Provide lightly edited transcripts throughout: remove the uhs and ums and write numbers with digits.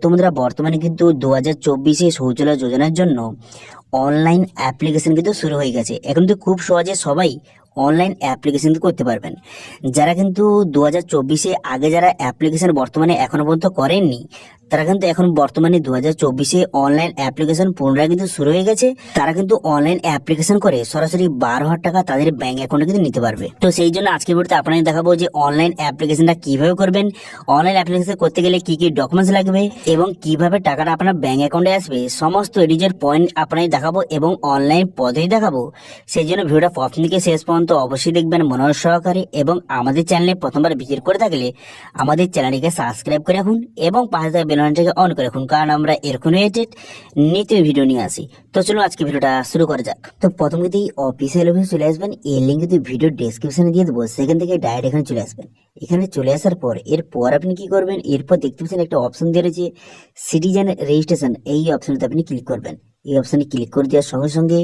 তো বন্ধুরা বর্তমানে কিন্তু 2024 শৌচালয় যোজনার জন্য অনলাইন অ্যাপ্লিকেশন কিন্তু শুরু হয়ে গেছে। এখন তো খুব সহজে সবাই অনলাইন অ্যাপ্লিকেশন করতে পারবেন। যারা কিন্তু 2024 আগে যারা অ্যাপ্লিকেশন বর্তমানে এখনো পর্যন্ত করেননি, তারা কিন্তু এখন বর্তমানে 2024 অনলাইন অ্যাপ্লিকেশন পুনরায় কিন্তু শুরু হয়ে গেছে। তারা কিন্তু অনলাইন অ্যাপ্লিকেশন করে সরাসরি 12,000 টাকা তাদের ব্যাংক অ্যাকাউন্টে কিন্তু নিতে পারবে। তো সেই জন্য আজকের ভিডিওতে আপনাদের দেখাবো যে অনলাইন অ্যাপ্লিকেশনটা কিভাবে করবেন, অনলাইন অ্যাপ্লিকেশন করতে গেলে কি কি ডকুমেন্টস লাগবে এবং কিভাবে টাকাটা আপনার ব্যাংক অ্যাকাউন্টে আসবে, সমস্ত এডিজের পয়েন্ট আপনাদের দেখাবো এবং অনলাইন পদ্ধতি দেখাবো। সেই জন্য ভিডিওটা প্রথম থেকে শেষ পর্যন্ত অবশ্যই দেখবেন মনোযোগ সহকারে, এবং আমাদের চ্যানেলে প্রথমবার ভিজিট করে থাকলে আমাদের চ্যানেলটিকে সাবস্ক্রাইব করে রাখুন এবং পাশে থাকা বেল আইকনটাকে অন করে রাখুন, কারণ আমরা এরকম রিলেটেড নিত্য ভিডিও নিয়ে আসি। তো চলুন আজকে ভিডিওটা শুরু করা যাক। তো প্রথম কিন্তু অফিসিয়াল অফিসে চলে আসবেন, এর লিঙ্ক কিন্তু ভিডিও ডেসক্রিপশনে দিয়ে দেবো, সেখান থেকে ডাইরেক্ট এখানে চলে আসবেন। এখানে চলে আসার পর এরপর আপনি কি করবেন, এরপর দেখতে পাচ্ছেন একটা অপশন দিয়ে রয়েছে সিটিজেন রেজিস্ট্রেশন, এই অপশনটা আপনি ক্লিক করবেন। এই অপশনে ক্লিক করে দেওয়ার সঙ্গে সঙ্গে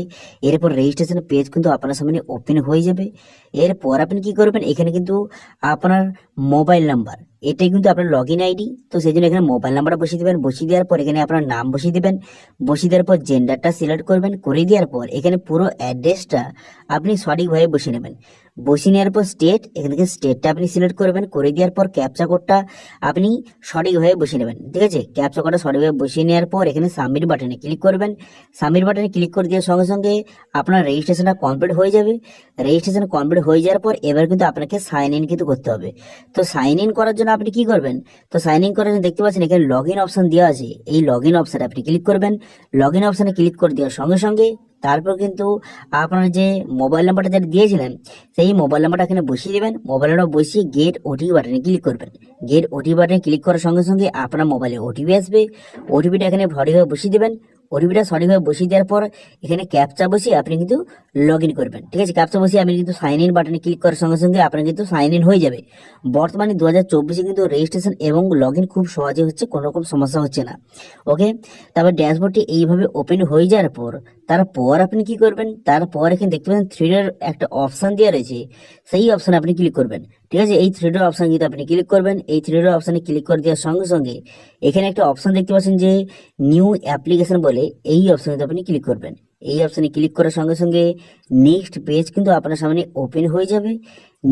এরপর রেজিস্ট্রেশন পেজ কিন্তু আপনার সামনে ওপেন হয়ে যাবে। এরপর আপনি কি করবেন, এখানে কিন্তু আপনার মোবাইল নাম্বার, এটাই কিন্তু আপনার লগ ইন আইডি। তো সেই জন্য এখানে মোবাইল নাম্বারটা বসিয়ে দেবেন। বসিয়ে দেওয়ার পর এখানে আপনার নাম বসিয়ে দেবেন। বসিয়ে দেওয়ার পর জেন্ডারটা সিলেক্ট করবেন। করে দেওয়ার পর এখানে পুরো অ্যাড্রেসটা আপনি সঠিকভাবে বসিয়ে নেবেন। বসিয়ে নেওয়ার পর স্টেট, এখান থেকে স্টেটটা আপনি সিলেক্ট করবেন। করে দেওয়ার পর ক্যাপচা কোডটা আপনি সঠিকভাবে বসিয়ে নেবেন। ঠিক আছে, ক্যাপচা কোডটা সঠিকভাবে বসিয়ে নেওয়ার পর এখানে সাবমিট বাটনে ক্লিক করবেন। সাবমিট বাটনে ক্লিক করে দেওয়ার সঙ্গে সঙ্গে আপনার রেজিস্ট্রেশনটা কমপ্লিট হয়ে যাবে। রেজিস্ট্রেশন কমপ্লিট হয়ে যাওয়ার পর এবার কিন্তু আপনাকে সাইন ইন কিন্তু করতে হবে। তো সাইন ইন করার জন্য আপনি কি করবেন, তো সাইন ইন করার জন্য দেখতে পাচ্ছেন এখানে লগ ইন অপশন দেওয়া আছে। এই লগ ইন অপশনে আপনি ক্লিক করবেন। লগ ইন অপশনে ক্লিক করে দেওয়ার সঙ্গে সঙ্গে তারপর কিন্তু আপনার যে মোবাইল নাম্বারটা যেটা দিয়েছিলেন সেই মোবাইল নাম্বারটা এখানে বসিয়ে দেবেন। মোবাইল নাম্বার বসিয়ে গেট ওটিপি বাটনে ক্লিক করবেন। গেট ওটিপি বাটনে ক্লিক করার সঙ্গে সঙ্গে আপনার মোবাইলে ওটিপি আসবে। ওটিপিটা এখানে সঠিকভাবে বসিয়ে দেবেন। ওটিপিটা সঠিকভাবে বসিয়ে দেওয়ার পর এখানে ক্যাপচা বসিয়ে আপনি কিন্তু লগ ইন করবেন। ঠিক আছে, ক্যাপচা বসিয়ে আপনি কিন্তু সাইন ইন বাটনে ক্লিক করার সঙ্গে সঙ্গে আপনার কিন্তু সাইন ইন হয়ে যাবে। বর্তমানে 2024 কিন্তু রেজিস্ট্রেশন এবং লগ ইন খুব সহজে হচ্ছে, কোনো রকম সমস্যা হচ্ছে না। ওকে, তারপর ড্যাশবোর্ডটি এইভাবে ওপেন হয়ে যাওয়ার পর তারপর আপনি কি করবেন, তারপর এখানে দেখতে পাচ্ছেন থ্রি ডট একটা অপশন দেওয়া রয়েছে, সেই অপশনে আপনি ক্লিক করবেন। ঠিক আছে, এই থ্রি ডট অপশন কিন্তু আপনি ক্লিক করবেন। এই থ্রি ডট অপশনে ক্লিক করে দেওয়ার সঙ্গে সঙ্গে এখানে একটা অপশন দেখতে পাচ্ছেন যে নিউ অ্যাপ্লিকেশন বলে, এই অপশনে আপনি ক্লিক করবেন। এই অপশনে ক্লিক করার সঙ্গে সঙ্গে নেক্সট পেজ কিন্তু আপনার সামনে ওপেন হয়ে যাবে।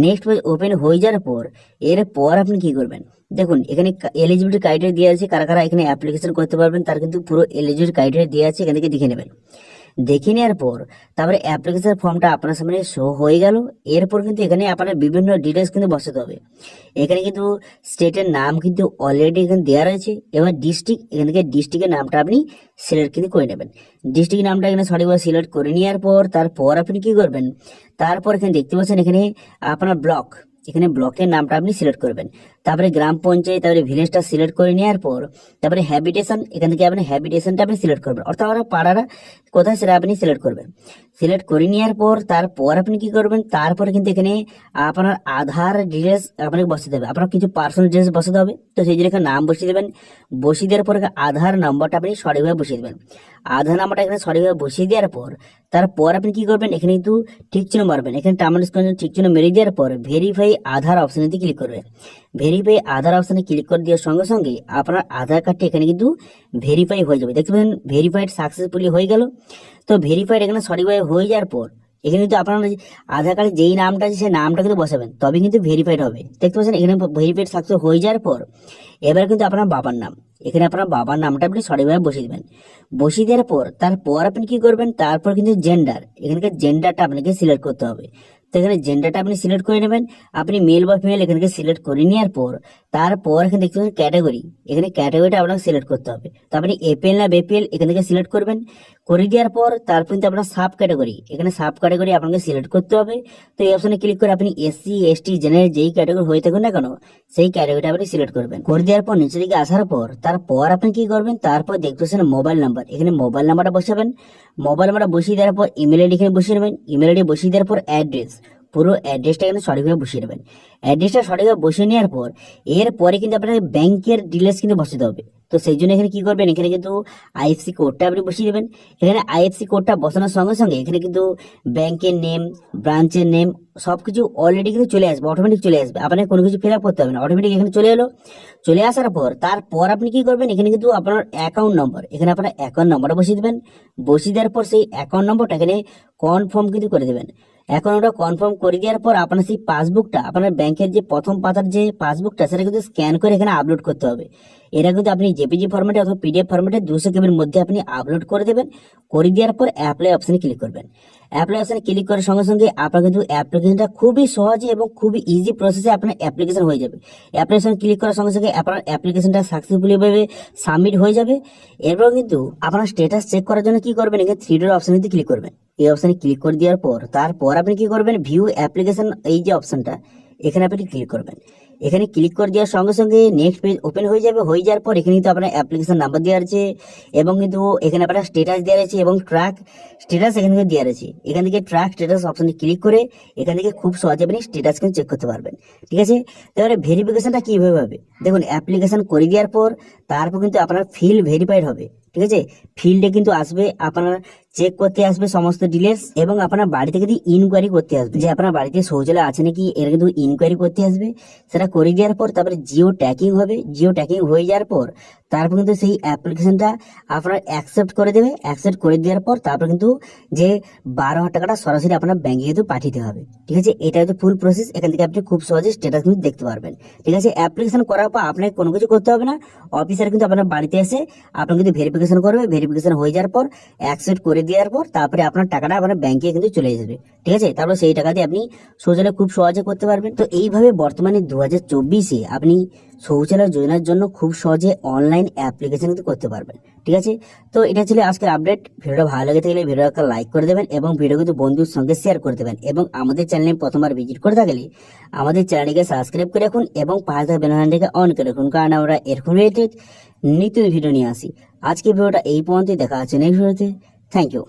নেক্সট পেজ ওপেন হয়ে যাওয়ার পর এরপর আপনি কি করবেন, দেখুন এখানে এলিজিবিলিটি ক্রাইটেরিয়া দেওয়া আছে, কারা কারা এখানে অ্যাপ্লিকেশন করতে পারবেন তার কিন্তু পুরো এলিজিবিলিটি ক্রাইটেরিয়া দেওয়া আছে, এখান থেকে দেখে নেবেন। দেখে নেওয়ার পর তারপরে অ্যাপ্লিকেশন ফর্মটা আপনার সামনে শো হয়ে গেল। এরপর কিন্তু এখানে আপনার বিভিন্ন ডিটেলস কিন্তু বসাতে হবে। এখানে কিন্তু স্টেটের নাম কিন্তু অলরেডি এখানে দেওয়া রয়েছে। এবার ডিস্ট্রিক্ট, এখান থেকে ডিস্ট্রিক্টের নামটা আপনি সিলেক্ট কিন্তু করে নেবেন। ডিস্ট্রিক্ট নামটা এখানে সঠিকভাবে সিলেক্ট করে নেওয়ার পর তারপর আপনি কি করবেন, তারপর এখানে দেখতে পাচ্ছেন এখানে আপনার ব্লক, এখানে ব্লকের নামটা আপনি সিলেক্ট করবেন। তারপরে গ্রাম পঞ্চায়েত, তারপরে ভিলেজটা সিলেক্ট করে নেওয়ার পর তারপরে হ্যাবিটেশন, এখান থেকে আপনি হ্যাবিটেশনটা আপনি সিলেক্ট করবেন, অর্থাৎ আপনার পাড়ারা কোথায় সেটা আপনি সিলেক্ট করবেন। সিলেক্ট করে নেওয়ার পর তারপর আপনি কি করবেন, তারপরে কিন্তু এখানে আপনার আধার ডিটেলস আপনাকে বসাতে হবে, আপনার কিছু পার্সোনাল ডিটেলস বসাতে হবে। তো সেই জন্য এখানে নাম বসিয়ে দেবেন। বসিয়ে দেওয়ার পর আধার নাম্বারটা আপনি সঠিকভাবে বসিয়ে দেবেন। আধার নাম্বারটা এখানে সঠিকভাবে বসিয়ে দেওয়ার পর তারপর আপনি কি করবেন, এখানে কিন্তু ঠিক চিহ্ন মারবেন। এখানে টার্মিনাল ঠিক চিহ্ন মেরে দেওয়ার পর ভেরিফাই আধার অপশনে ক্লিক করবেন। ভেরিফাই আধার অপশনে ক্লিক করে দেওয়ার সঙ্গে সঙ্গে আপনার আধার কার্ডটি এখানে কিন্তু ভেরিফাই হয়ে যাবে। দেখতে পাচ্ছেন ভেরিফাইড সাকসেসফুলি হয়ে গেল। তো ভেরিফাইড এখানে সঠিকভাবে হয়ে যাওয়ার পর এখানে কিন্তু আপনার আধার কার্ডে যেই নামটা আছে সেই নামটা কিন্তু বসাবেন, তবে কিন্তু ভেরিফাইড হবে। দেখতে পাচ্ছেন এখানে ভেরিফাইড সাকসেস হয়ে যাওয়ার পর এবার কিন্তু আপনার বাবার নাম, এখানে আপনার বাবার নামটা আপনি সঠিকভাবে বসিয়ে দেবেন। বসিয়ে দেওয়ার পর তারপর আপনি কি করবেন, তারপর কিন্তু জেন্ডার, এখানকার জেন্ডারটা আপনাকে সিলেক্ট করতে হবে। তো এখানে জেন্ডারটা আপনি সিলেক্ট করে নেবেন, আপনি মেল বা ফিমেল এখানে সিলেক্ট করে নেওয়ার পর তারপর এখানে দেখতে পাচ্ছেন ক্যাটাগরি, এখানে ক্যাটাগরিটা আপনাকে সিলেক্ট করতে হবে। তো আপনি এপিএল না বিপিএল এখান থেকে সিলেক্ট করবেন। করে দেওয়ার পর তারপর কিন্তু আপনার সাব ক্যাটাগরি, এখানে সাব ক্যাটাগরি আপনাকে সিলেক্ট করতে হবে। তো এই অপশনে ক্লিক করে আপনি এসসি এসটি জেনারেল যেই ক্যাটাগরি হয়ে থাকুন না কেন সেই ক্যাটাগরিটা আপনি সিলেক্ট করবেন। করে দেওয়ার পর নিচে দিকে আসার পর তারপর আপনি কি করবেন, তারপর দেখতে পাচ্ছেন মোবাইল নাম্বার, এখানে মোবাইল নাম্বারটা বসাবেন। মোবাইল নাম্বারটা বসিয়ে দেওয়ার পর ইমেল আইডি এখানে বসিয়ে নেবেন। ইমেল আইডি বসিয়ে দেওয়ার পর অ্যাড্রেস, পুরো অ্যাড্রেসটা কিন্তু সঠিকভাবে বসিয়ে নেবেন। অ্যাড্রেসটা সঠিকভাবে বসিয়ে নেওয়ার পর এরপরে কিন্তু আপনার ব্যাংকের ডিটেলস কিন্তু বসাতে হবে। তো সেই জন্য এখানে কি করবেন, এখানে কিন্তু আইএফসি কোডটা আপনি বসিয়ে দেবেন। এখানে আইএফসি কোডটা বসানোর সঙ্গে সঙ্গে এখানে কিন্তু ব্যাংকের নেম, ব্রাঞ্চের নেম সবকিছু অলরেডি কিন্তু চলে আসবে, অটোমেটিক চলে আসবে, আপনাকে কোনো কিছু ফিল আপ করতে হবে না, অটোমেটিক এখানে চলে এলো। চলে আসার পর তারপর আপনি কি করবেন, এখানে কিন্তু আপনার অ্যাকাউন্ট নম্বর, এখানে আপনার অ্যাকাউন্ট নম্বরটা বসিয়ে দেবেন। বসিয়ে দেওয়ার পর সেই অ্যাকাউন্ট নম্বরটা এখানে কনফার্ম কিন্তু করে দেবেন। এখন ওটা কনফার্ম করে দেওয়ার পর আপনার সেই পাসবুকটা, আপনার ব্যাংকের যে প্রথম পাতার যে পাসবুকটা, সেটা কিন্তু স্ক্যান করে এখানে আপলোড করতে হবে। এটা কিন্তু আপনি জেপিজি ফরম্যাটে অথবা পিডিএফ ফরম্যাটে 200 কেবির মধ্যে আপনি আপলোড করে দেবেন। করে দেওয়ার পর অ্যাপ্লাই অপশনে ক্লিক করবেন। অ্যাপ্লাই অপশনে ক্লিক করার সঙ্গে সঙ্গে আপনার কিন্তু অ্যাপ্লিকেশনটা খুবই সহজে এবং খুবই ইজি প্রসেসে আপনার অ্যাপ্লিকেশন হয়ে যাবে। অ্যাপ্লিকেশন ক্লিক করার সঙ্গে সঙ্গে আপনার অ্যাপ্লিকেশনটা সাকসেসফুলি ভাবে সাবমিট হয়ে যাবে। এরপর কিন্তু আপনার স্ট্যাটাস চেক করার জন্য কি করবেন, এখানে 3 ডট অপশনে ক্লিক করবেন। এই অপশনে ক্লিক করে দেওয়ার পর তারপর আপনি কি করবেন, ভিউ অ্যাপ্লিকেশন এই যে অপশনটা, এখানে আপনি ক্লিক করবেন। এখানে ক্লিক করে দেওয়ার সঙ্গে সঙ্গে নেক্সট পেজ ওপেন হয়ে যাবে। হয়ে যাওয়ার পর এখানে কিন্তু আপনার অ্যাপ্লিকেশন নাম্বার দেওয়া আছে এবং কিন্তু এখানে আপনার স্ট্যাটাস দেওয়া আছে এবং ট্র্যাক স্ট্যাটাস এখান থেকে দেওয়া আছে। এখান থেকে ট্র্যাক স্ট্যাটাস অপশনে ক্লিক করে এখান থেকে খুব সহজে আপনি স্ট্যাটাস কিন্তু চেক করতে পারবেন। ঠিক আছে, তাহলে ভেরিফিকেশনটা কিভাবে হবে, দেখুন অ্যাপ্লিকেশন করে দেওয়ার পর তারপর কিন্তু আপনার ফিল্ড ভেরিফাইড হবে। ঠিক আছে, ফিল্ডে কিন্তু আসবে, আপনার চেক করতে আসবে সমস্ত ডিটেলস এবং আপনার বাড়ি থেকে ইনকোয়ারি করতে আসবে যে আপনার বাড়িতে শৌচালয় আছে নাকি, এর কিন্তু ইনকোয়ারি করতে আসবে। সেটা করে দেওয়ার পর তারপরে জিও ট্যাকিং হবে। জিও ট্যাকিং হয়ে যাওয়ার পর তারপর কিন্তু সেই অ্যাপ্লিকেশনটা আপনার অ্যাকসেপ্ট করে দেবে। অ্যাকসেপ্ট করে দেওয়ার পর তারপর কিন্তু যে 12,000 টাকাটা সরাসরি আপনার ব্যাংকে কিন্তু পাঠিয়ে দিতে হবে। ঠিক আছে, এটা হচ্ছে ফুল প্রসেস। এখান থেকে আপনি খুব সহজে স্ট্যাটাস কিন্তু দেখতে পারবেন। ঠিক আছে, অ্যাপ্লিকেশন করার পর আপনাকে কোনো কিছু করতে হবে না, অফিসার কিন্তু আপনার বাড়িতে এসে আপনার কিন্তু ভেরিফিকেশন করবে। ভেরিফিকেশন হয়ে যাওয়ার পর অ্যাকসেপ্ট করে দেওয়ার পর তারপরে আপনার টাকাটা আপনার ব্যাংকে কিন্তু চলে যাবে। ঠিক আছে, তারপর সেই টাকা দিয়ে আপনি শৌচালয় খুব সহজে করতে পারবেন। তো এইভাবে বর্তমানে 2024-এ আপনি শৌচালয় যোজনার জন্য খুব সহজে অনলাইন অ্যাপ্লিকেশন কিন্তু করতে পারবেন। ঠিক আছে, তো এটা ছিল আজকের আপডেট। ভিডিওটা ভালো লেগে থাকলে ভিডিওটা লাইক করে দেবেন এবং ভিডিও কিন্তু বন্ধুর সঙ্গে শেয়ার করে দেবেন এবং আমাদের চ্যানেলে প্রথমবার ভিজিট করে থাকলে আমাদের চ্যানেলটিকে সাবস্ক্রাইব করে রাখুন এবং পাশে থাকা বেল আইকনটিকে অন করে রাখুন, কারণ আমরা এরকম রিলেটেড নিত্য ভিডিও নিয়ে আসি। আজকে ভিডিওটা এই পর্যন্তই, দেখা হচ্ছে নেক্সট ভিডিওতে। Thank you.